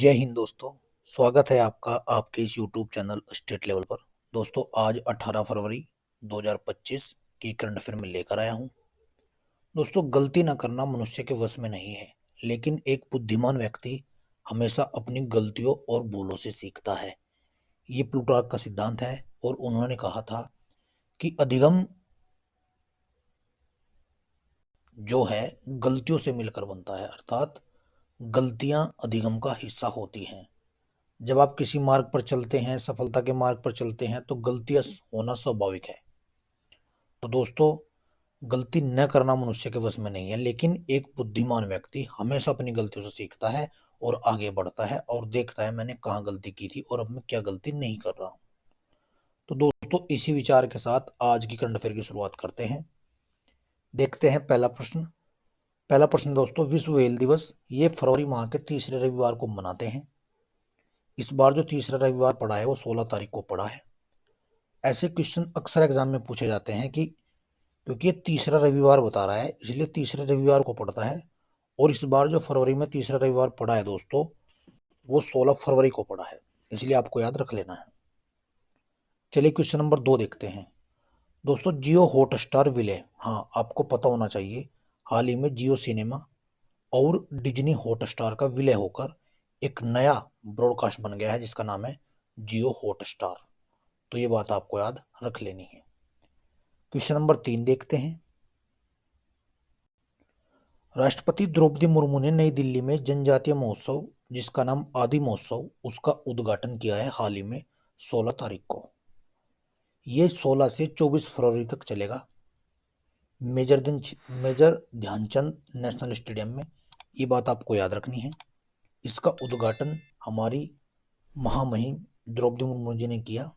जय हिंद दोस्तों। स्वागत है आपका आपके इस YouTube चैनल स्टेट लेवल पर। दोस्तों आज 18 फरवरी 2025 की करंट अफेयर में लेकर आया हूं। दोस्तों गलती न करना मनुष्य के वश में नहीं है, लेकिन एक बुद्धिमान व्यक्ति हमेशा अपनी गलतियों और भूलों से सीखता है। ये प्लूटार्क का सिद्धांत है और उन्होंने कहा था कि अधिगम जो है गलतियों से मिलकर बनता है, अर्थात गलतियां अधिगम का हिस्सा होती हैं। जब आप किसी मार्ग पर चलते हैं, सफलता के मार्ग पर चलते हैं, तो गलतियां होना स्वाभाविक है। तो दोस्तों गलती न करना मनुष्य के वश में नहीं है, लेकिन एक बुद्धिमान व्यक्ति हमेशा अपनी गलतियों से सीखता है और आगे बढ़ता है और देखता है मैंने कहाँ गलती की थी और अब मैं क्या गलती नहीं कर रहा हूँ। तो दोस्तों इसी विचार के साथ आज की करंट अफेयर की शुरुआत करते हैं। देखते हैं पहला प्रश्न दोस्तों, विश्व व्हेल दिवस ये फरवरी माह के तीसरे रविवार को मनाते हैं। इस बार जो तीसरा रविवार पड़ा है वो 16 तारीख को पड़ा है। ऐसे क्वेश्चन अक्सर एग्जाम में पूछे जाते हैं कि क्योंकि ये तीसरा रविवार बता रहा है इसलिए तीसरे रविवार को पड़ता है, और इस बार जो फरवरी में तीसरा रविवार पड़ा है दोस्तों वो 16 फरवरी को पड़ा है, इसलिए आपको याद रख लेना है। चलिए क्वेश्चन नंबर 2 देखते हैं। दोस्तों जियो हॉटस्टार विलय, हाँ आपको पता होना चाहिए, हाल ही में जियो सिनेमा और डिज्नी हॉटस्टार का विलय होकर एक नया ब्रॉडकास्ट बन गया है जिसका नाम है जियो हॉटस्टार। तो ये बात आपको याद रख लेनी है। क्वेश्चन नंबर 3 देखते हैं। राष्ट्रपति द्रौपदी मुर्मू ने नई दिल्ली में जनजातीय महोत्सव जिसका नाम आदि महोत्सव उसका उद्घाटन किया है हाल ही में 16 तारीख को। ये 16 से 24 फरवरी तक चलेगा मेजर ध्यानचंद नेशनल स्टेडियम में। ये बात आपको याद रखनी है। इसका उद्घाटन हमारी महामहिम द्रौपदी मुर्मू जी ने किया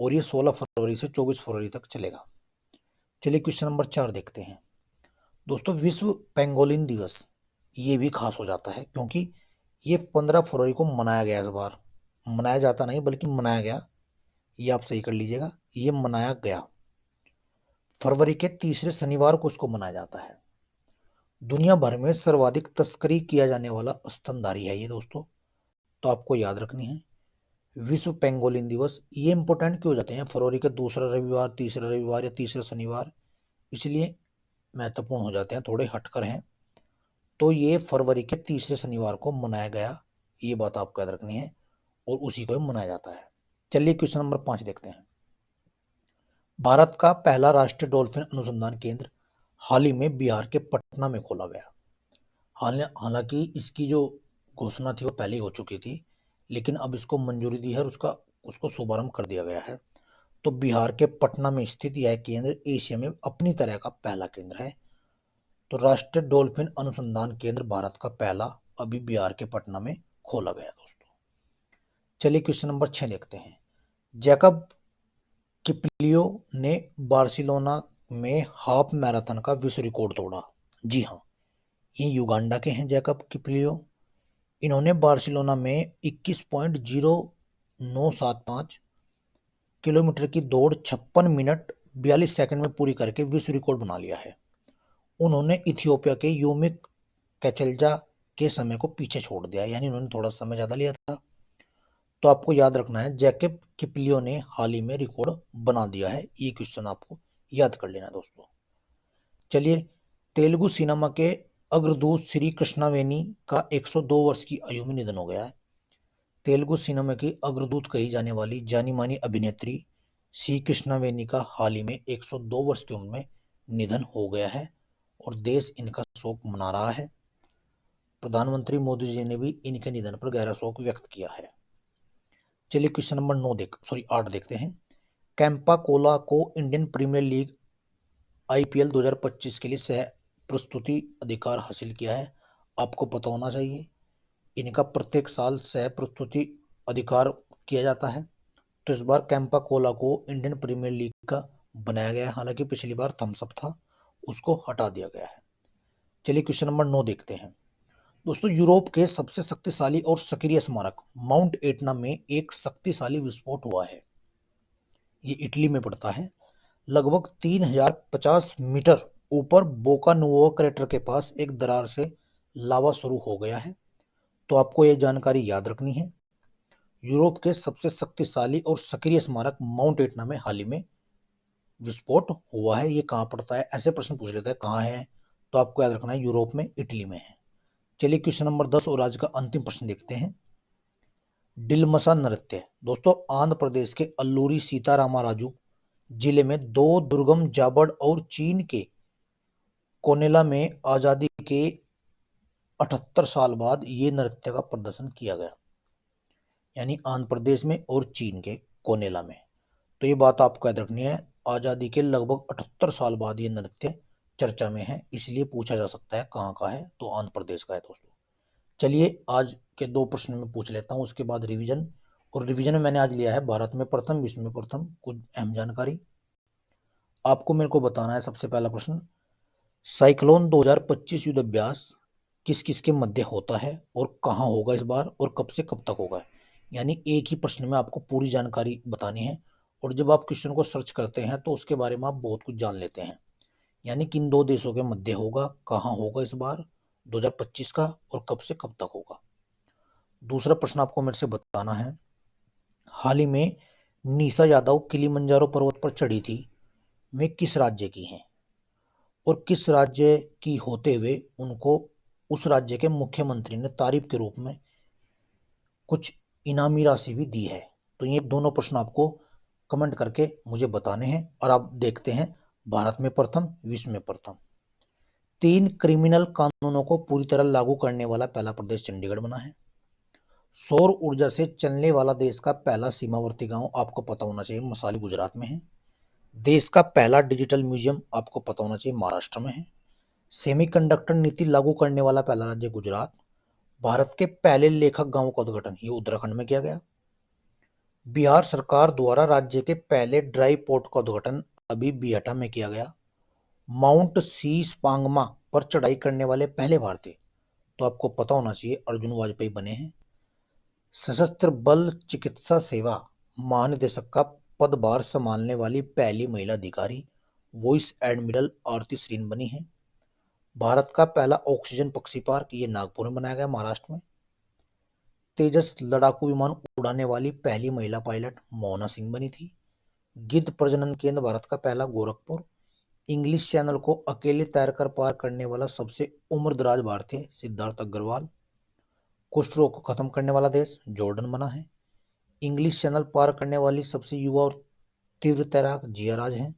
और ये 16 फरवरी से 24 फरवरी तक चलेगा। चलिए क्वेश्चन नंबर 4 देखते हैं। दोस्तों विश्व पेंगोलिन दिवस ये भी खास हो जाता है क्योंकि ये 15 फरवरी को मनाया गया। इस बार मनाया जाता नहीं बल्कि मनाया गया, ये आप सही कर लीजिएगा, ये मनाया गया। फरवरी के तीसरे शनिवार को इसको मनाया जाता है। दुनिया भर में सर्वाधिक तस्करी किया जाने वाला स्तनधारी है ये दोस्तों, तो आपको याद रखनी है। विश्व पेंगोलिन दिवस ये इंपॉर्टेंट क्यों हो जाते हैं फरवरी का दूसरा रविवार, तीसरा रविवार या तीसरा शनिवार, इसलिए महत्वपूर्ण हो जाते हैं, थोड़े हटकर हैं। तो ये फरवरी के तीसरे शनिवार को मनाया गया, ये बात आपको याद रखनी है और उसी को मनाया जाता है। चलिए क्वेश्चन नंबर 5 देखते हैं। भारत का पहला राष्ट्रीय डॉल्फिन अनुसंधान केंद्र हाल ही में बिहार के पटना में खोला गया। हालांकि इसकी जो घोषणा थी वो पहले ही हो चुकी थी, लेकिन अब इसको मंजूरी दी है और उसको शुभारंभ कर दिया गया है। तो बिहार के पटना में स्थित यह केंद्र एशिया में अपनी तरह का पहला केंद्र है। तो राष्ट्रीय डॉल्फिन अनुसंधान केंद्र भारत का पहला अभी बिहार के पटना में खोला गया दोस्तों। चलिए क्वेश्चन नंबर 6 देखते हैं। जैकब किपलियो ने बार्सिलोना में हाफ मैराथन का विश्व रिकॉर्ड तोड़ा। जी हाँ, ये युगांडा के हैं जैकब किपलियो। इन्होंने बार्सिलोना में 21.0975 किलोमीटर की दौड़ 56 मिनट 42 सेकंड में पूरी करके विश्व रिकॉर्ड बना लिया है। उन्होंने इथियोपिया के यूमिक कैचलजा के समय को पीछे छोड़ दिया, यानी उन्होंने थोड़ा समय ज़्यादा लिया था। तो आपको याद रखना है जैकब किपलियो ने हाल ही में रिकॉर्ड बना दिया है, ये क्वेश्चन आपको याद कर लेना दोस्तों। चलिए तेलुगु सिनेमा के अग्रदूत श्री कृष्णावेनी का 102 वर्ष की आयु में निधन हो गया है। तेलुगु सिनेमा की अग्रदूत कही जाने वाली जानी मानी अभिनेत्री श्री कृष्णावेनी का हाल ही में 102 वर्ष की उम्र में निधन हो गया है और देश इनका शोक मना रहा है। प्रधानमंत्री मोदी जी ने भी इनके निधन पर गहरा शोक व्यक्त किया है। चलिए क्वेश्चन नंबर 8 देखते हैं। कैंपा कोला को इंडियन प्रीमियर लीग IPL 2025 के लिए सह प्रस्तुति अधिकार हासिल किया है। आपको पता होना चाहिए इनका प्रत्येक साल सह प्रस्तुति अधिकार किया जाता है। तो इस बार कैंपा कोला को इंडियन प्रीमियर लीग का बनाया गया है, हालांकि पिछली बार थम्स अप था उसको हटा दिया गया है। चलिए क्वेश्चन नंबर 9 देखते हैं। दोस्तों यूरोप के सबसे शक्तिशाली और सक्रिय स्मारक माउंट एटना में एक शक्तिशाली विस्फोट हुआ है। ये इटली में पड़ता है। लगभग 3050 मीटर ऊपर बोका नुओवा क्रेटर के पास एक दरार से लावा शुरू हो गया है। तो आपको ये जानकारी याद रखनी है। यूरोप के सबसे शक्तिशाली और सक्रिय स्मारक माउंट एटना में हाल ही में विस्फोट हुआ है। ये कहाँ पड़ता है, ऐसे प्रश्न पूछ लेता है कहाँ है, तो आपको याद रखना है यूरोप में, इटली में है। चलिए क्वेश्चन नंबर 10 और आज का अंतिम प्रश्न देखते हैं। डिलमसा नृत्य दोस्तों आंध्र प्रदेश के अल्लूरी सीतारामराजू जिले में दो दुर्गम जाबड़ और चीन के कोनेला में आजादी के 78 साल बाद ये नृत्य का प्रदर्शन किया गया, यानी आंध्र प्रदेश में और चीन के कोनेला में। तो ये बात आपको याद रखनी है, आजादी के लगभग 78 साल बाद ये नृत्य चर्चा में है, इसलिए पूछा जा सकता है कहाँ का है, तो आंध्र प्रदेश का है दोस्तों। चलिए आज के 2 प्रश्न में पूछ लेता हूँ, उसके बाद रिवीजन। और रिवीजन में मैंने आज लिया है भारत में प्रथम, विश्व में प्रथम, कुछ अहम जानकारी आपको मेरे को बताना है। सबसे पहला प्रश्न, साइक्लोन 2025 युद्ध अभ्यास किस किस के मध्य होता है और कहाँ होगा इस बार और कब से कब तक होगा, यानी एक ही प्रश्न में आपको पूरी जानकारी बतानी है। और जब आप क्वेश्चन को सर्च करते हैं तो उसके बारे में आप बहुत कुछ जान लेते हैं, यानी किन 2 देशों के मध्य होगा, कहाँ होगा इस बार 2025 का और कब से कब तक होगा। दूसरा प्रश्न आपको मेरे से बताना है, हाल ही में निशा यादव किलिमंजारो पर्वत पर चढ़ी थी, वे किस राज्य की हैं और किस राज्य की होते हुए उनको उस राज्य के मुख्यमंत्री ने तारीफ के रूप में कुछ इनामी राशि भी दी है। तो ये दोनों प्रश्न आपको कमेंट करके मुझे बताने हैं। और आप देखते हैं भारत में प्रथम, विश्व में प्रथम। 3 क्रिमिनल कानूनों को पूरी तरह लागू करने वाला पहला प्रदेश चंडीगढ़ बना है। सौर ऊर्जा से चलने वाला देश का पहला सीमावर्ती गांव आपको पता होना चाहिए, मसाली गुजरात में है। देश का पहला डिजिटल म्यूजियम आपको पता होना चाहिए, महाराष्ट्र में है। सेमीकंडक्टर नीति लागू करने वाला पहला राज्य गुजरात। भारत के पहले लेखक गांवों का उद्घाटन ये उत्तराखंड में किया गया। बिहार सरकार द्वारा राज्य के पहले ड्राई पोर्ट का उद्घाटन अभी बिहटा में किया गया। माउंट शीश पांगमा पर चढ़ाई करने वाले पहले भारतीय, तो आपको पता होना चाहिए अर्जुन वाजपेयी बने हैं। सशस्त्र बल चिकित्सा सेवा महानिदेशक का पदभार संभालने वाली पहली महिला अधिकारी वॉइस एडमिरल आरती श्रीन बनी है। भारत का पहला ऑक्सीजन पक्षी पार्क ये नागपुर में बनाया गया, महाराष्ट्र में। तेजस लड़ाकू विमान उड़ाने वाली पहली महिला पायलट मोहना सिंह बनी थी। गिद्ध प्रजनन केंद्र भारत का पहला गोरखपुर। इंग्लिश चैनल को अकेले तैरकर पार करने वाला सबसे उम्रदराज भारतीय सिद्धार्थ अग्रवाल। कुष्ठ रोग को खत्म करने वाला देश जॉर्डन बना है। इंग्लिश चैनल पार करने वाली सबसे युवा और तीव्र तैराक जिया राज हैं।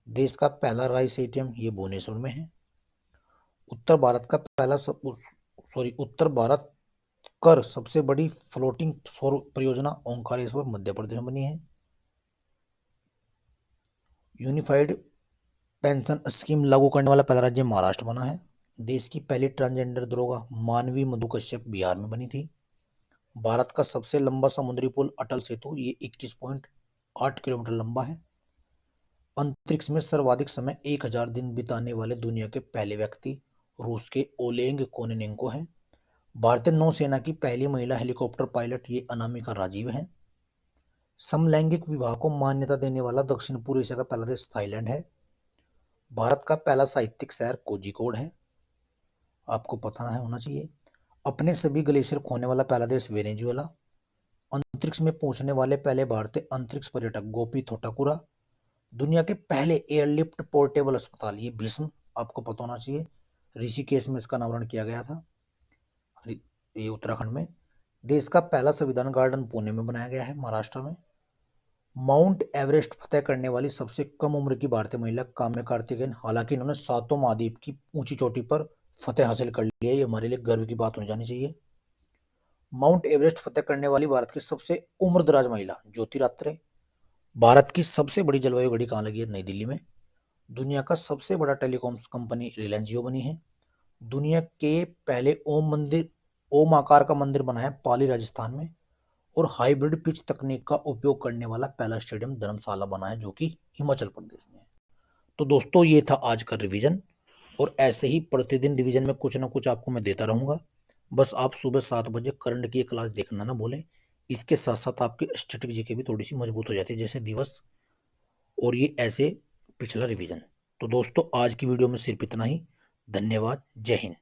देश का पहला राइस एटीएम ये भुवनेश्वर में है। उत्तर भारत कर सबसे बड़ी फ्लोटिंग सौर परियोजना ओंकारेश्वर मध्य प्रदेश में बनी है। यूनिफाइड पेंशन स्कीम लागू करने वाला पहला राज्य महाराष्ट्र बना है। देश की पहली ट्रांसजेंडर दरोगा मानवी मधु कश्यप बिहार में बनी थी। भारत का सबसे लंबा समुद्री पुल अटल सेतु ये 21.8 किलोमीटर लंबा है। अंतरिक्ष में सर्वाधिक समय 1000 दिन बिताने वाले दुनिया के पहले व्यक्ति रूस के ओलेग कोनेनेंको हैं। भारतीय नौसेना की पहली महिला हेलीकॉप्टर पायलट ये अनामिका राजीव हैं। समलैंगिक विवाह को मान्यता देने वाला दक्षिण पूर्व एशिया का पहला देश थाईलैंड है। भारत का पहला साहित्यिक शहर कोझिकोड है, आपको पता है होना चाहिए। अपने सभी ग्लेशियर खोने वाला पहला देश वेनेजुएला। अंतरिक्ष में पहुंचने वाले पहले भारतीय अंतरिक्ष पर्यटक गोपी थोटाकुरा। दुनिया के पहले एयरलिफ्ट पोर्टेबल अस्पताल ये भीष्म, आपको पता होना चाहिए, ऋषिकेश में इसका अनावरण किया गया था, ये उत्तराखंड में। देश का पहला संविधान गार्डन पुणे में बनाया गया है, महाराष्ट्र में। माउंट एवरेस्ट फतेह करने वाली सबसे कम उम्र की भारतीय महिला काम्या कार्तिकेयन, हालांकि इन्होंने 7 महाद्वीप की ऊंची चोटी पर फतेह हासिल कर लिया, ये हमारे लिए गर्व की बात होनी जानी चाहिए। माउंट एवरेस्ट फतेह करने वाली भारत की सबसे उम्रदराज महिला ज्योति रात्रे। भारत की सबसे बड़ी जलवायु घड़ी कहाँ लगी है, नई दिल्ली में। दुनिया का सबसे बड़ा टेलीकॉम्स कंपनी रिलायंस जियो बनी है। दुनिया के पहले ओम आकार का मंदिर बना है पाली राजस्थान में। और हाइब्रिड पिच तकनीक का उपयोग करने वाला पहला स्टेडियम धर्मशाला बना है, जो कि हिमाचल प्रदेश में है। तो दोस्तों ये था आज का रिवीजन, और ऐसे ही प्रतिदिन रिवीजन में कुछ ना कुछ आपको मैं देता रहूँगा। बस आप सुबह 7 बजे करंट की क्लास देखना ना भूलें। इसके साथ साथ आपकी स्टैटिक जीके भी थोड़ी सी मजबूत हो जाती है, जैसे दिवस और ये ऐसे पिछला रिवीजन। तो दोस्तों आज की वीडियो में सिर्फ इतना ही। धन्यवाद, जय हिंद।